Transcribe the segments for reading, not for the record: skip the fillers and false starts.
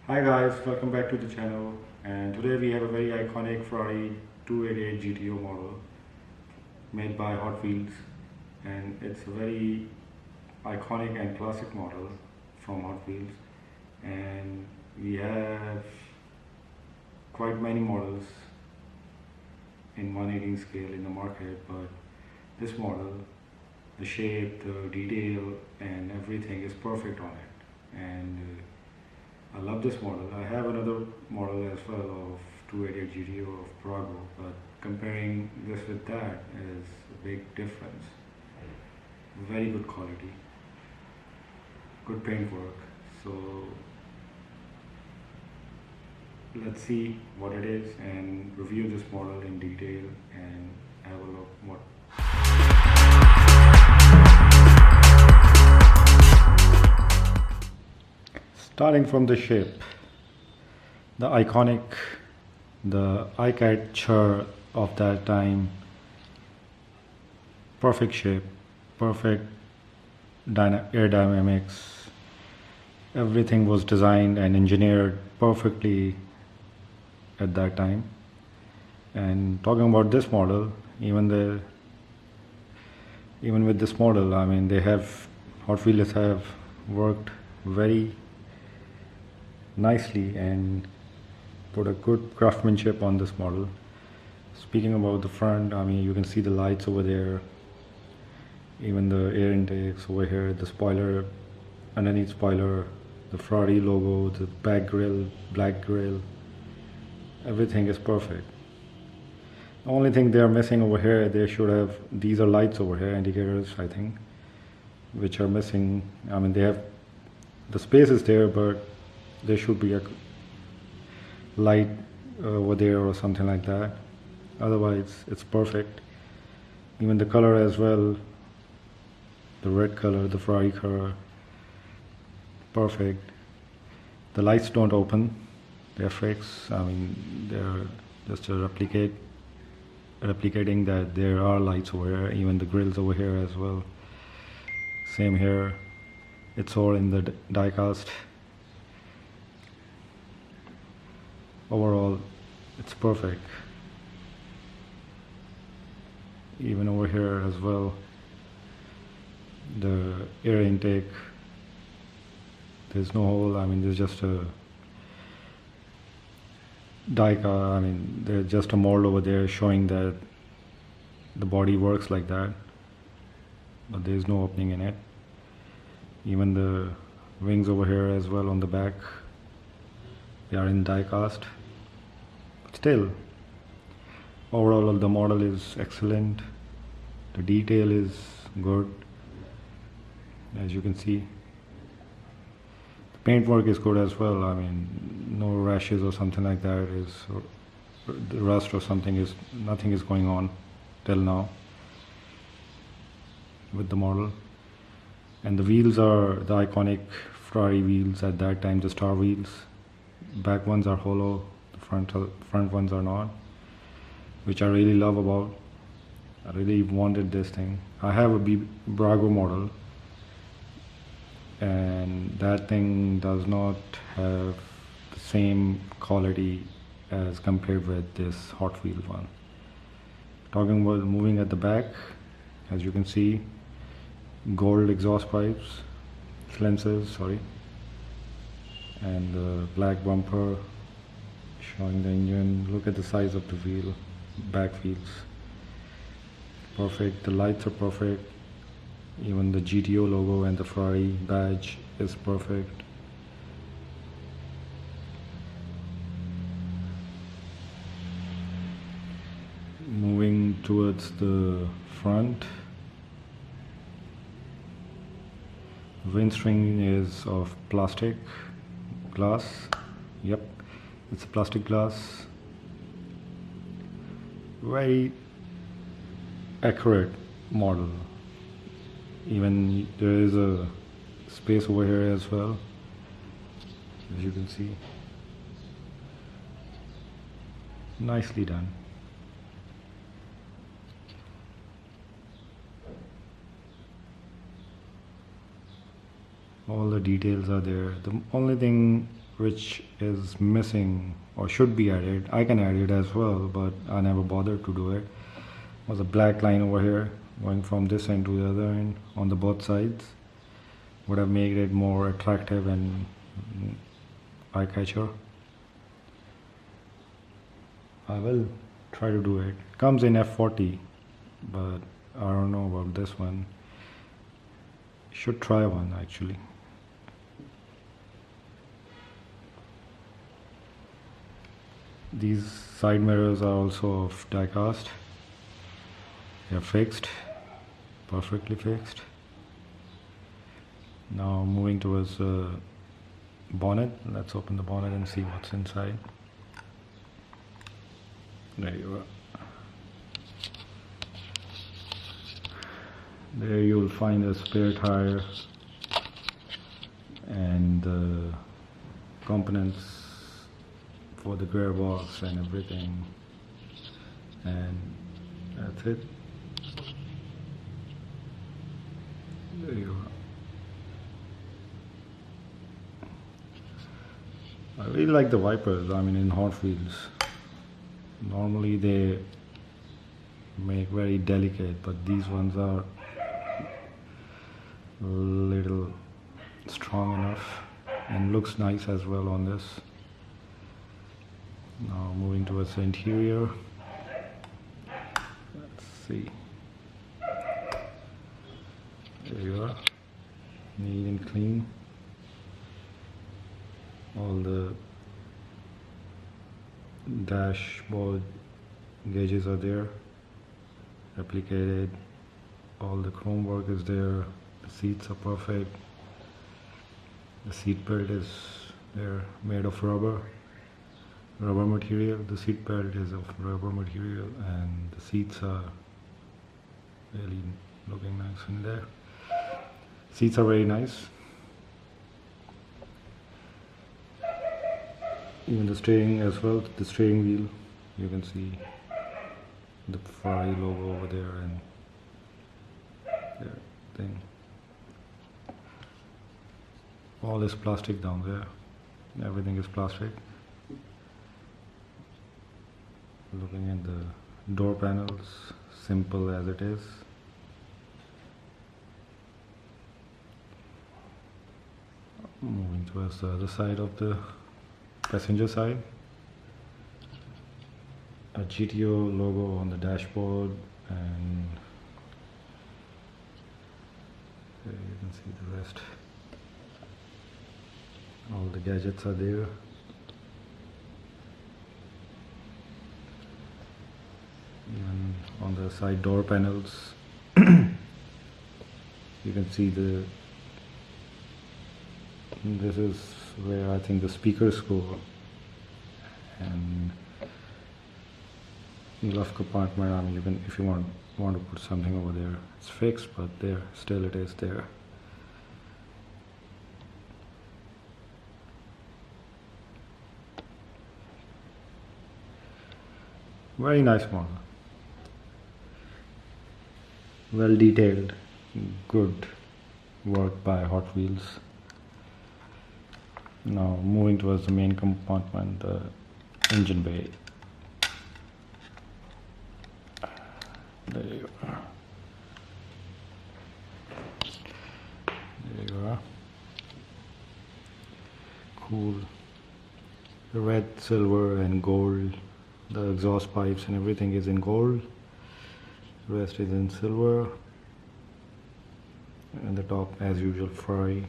Hi guys, welcome back to the channel, and today we have a very iconic Ferrari 288 GTO model made by Hot Wheels, and it's a very iconic and classic model from Hot Wheels, and we have quite many models in 118 scale in the market, but this model, the shape, the detail and everything is perfect on it, and I love this model. I have another model as well of 288 GTO of Prago, but comparing this with that is a big difference. Very good quality, good paint work. So let's see what it is and review this model in detail and have a look what. Starting from the shape, the iconic, the eye catcher of that time, perfect shape, perfect aerodynamics, everything was designed and engineered perfectly at that time. And talking about this model, even with this model, I mean, Hot Wheels have worked very nicely and put a good craftsmanship on this model. Speaking about the front, I mean, you can see the lights over there, even the air intakes over here, the spoiler, underneath spoiler, the Ferrari logo, the back grille, black grille, everything is perfect. The only thing they are missing over here, they should have, these are lights over here, indicators I think, which are missing. I mean, they have, the space is there, but there should be a light over there or something like that. Otherwise it's perfect. Even the color as well, the red color, the Ferrari color, perfect. The lights don't open, they're fakes. I mean, they're just replicating that there are lights over here. Even the grills over here as well, same here. It's all in the die cast. Overall it's perfect. Even over here as well, the air intake, there's no hole. I mean, there's just a I mean, there's just a mold over there showing that the body works like that, but there's no opening in it. Even the wings over here as well on the back, they are in die cast. Still, overall the model is excellent, the detail is good, as you can see. The paintwork is good as well. I mean, no rashes or something like that, the rust or something, is nothing is going on till now with the model. And the wheels are the iconic Ferrari wheels at that time, the star wheels. Back ones are hollow, the front ones are not, which I really love about. I really wanted this thing. I have a Brago model, and that thing does not have the same quality as compared with this Hot Wheels one. Talking about moving at the back, as you can see, gold exhaust pipes, silencers, sorry, and the black bumper showing the engine. Look at the size of the wheel, back wheels, perfect. The lights are perfect. Even the GTO logo and the Ferrari badge is perfect. Moving towards the front, windscreen is of plastic glass. Yep, it's a plastic glass. Very accurate model. Even there is a space over here as well, as you can see. Nicely done. All the details are there. The only thing which is missing or should be added. I can add it as well, but I never bothered to do it. Was a black line over here going from this end to the other end on the both sides. Would have made it more attractive and eye-catcher. I will try to do it. Comes in F40, but I don't know about this one. Should try one actually. These side mirrors are also of die cast. They are fixed, perfectly fixed. Now moving towards the bonnet. Let's open the bonnet and see what's inside. There you are. There you will find a spare tire and the components for the gearbox and everything, and that's it. There you are. I really like the wipers. I mean, in Hot Wheels, normally they make very delicate, but these ones are a little strong enough and looks nice as well on this. Now moving towards the interior. Let's see. There you are. Neat and clean. All the dashboard gauges are there, replicated. All the chrome work is there. The seats are perfect. The seat belt is there, made of rubber material. The seat belt is of rubber material, and the seats are really looking nice in there. Seats are very nice. Even the steering as well, the steering wheel, you can see the Ferrari logo over there and their thing. All is plastic down there. Everything is plastic. Looking at the door panels, simple as it is. Moving towards the other side of the passenger side. A GTO logo on the dashboard, and there you can see the rest. All the gadgets are there. Even on the side door panels, you can see this is where I think the speakers go, and glove compartment. I mean, you can, if you want to put something over there, it's fixed, but there still it is there. Very nice model, well detailed, good work by Hot Wheels. Now moving towards the main compartment, the engine bay. There you are. There you are. Cool. The red, silver and gold. The exhaust pipes and everything is in gold. The rest is in silver. And the top, as usual, Ferrari.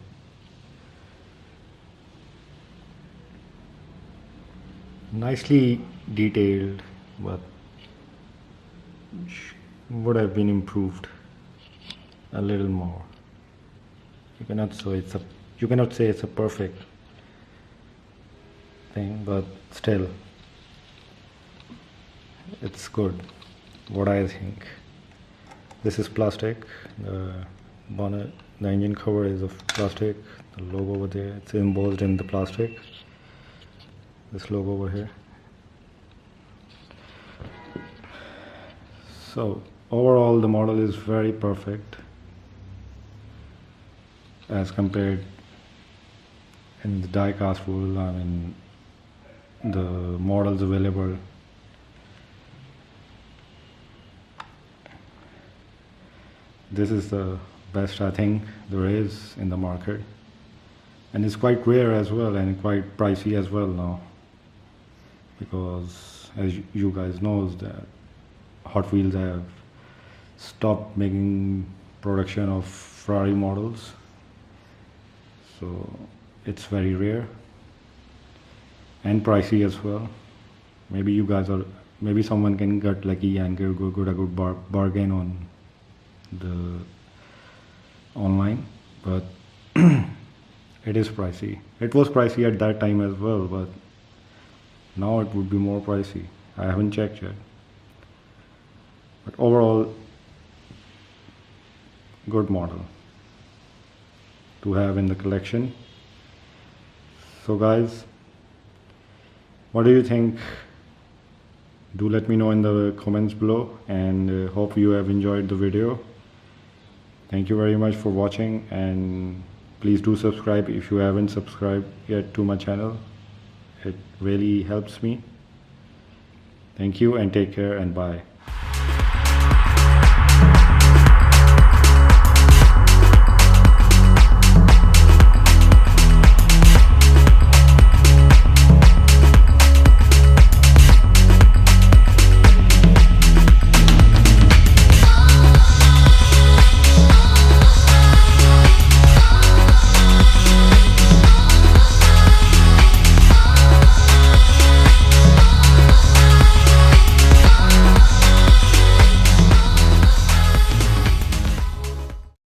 Nicely detailed, but would have been improved a little more. You cannot say it's a perfect thing, but still it's good, what I think. This is plastic. The bonnet, the engine cover is of plastic. The logo over there, it's embossed in the plastic. This logo over here. So overall the model is very perfect as compared in the die cast world. I mean, the models available. This is the best I think there is in the market, and it's quite rare as well and quite pricey as well now, because as you guys knows that Hot Wheels have stopped making production of Ferrari models, so it's very rare and pricey as well. Maybe you guys are, maybe someone can get lucky and get a good bargain on the online, but it is pricey. It was pricey at that time as well, but now it would be more pricey. I haven't checked yet, but overall good model to have in the collection. So guys, what do you think? Do let me know in the comments below, and hope you have enjoyed the video. Thank you very much for watching, and please do subscribe if you haven't subscribed yet to my channel. It really helps me. Thank you and take care and bye.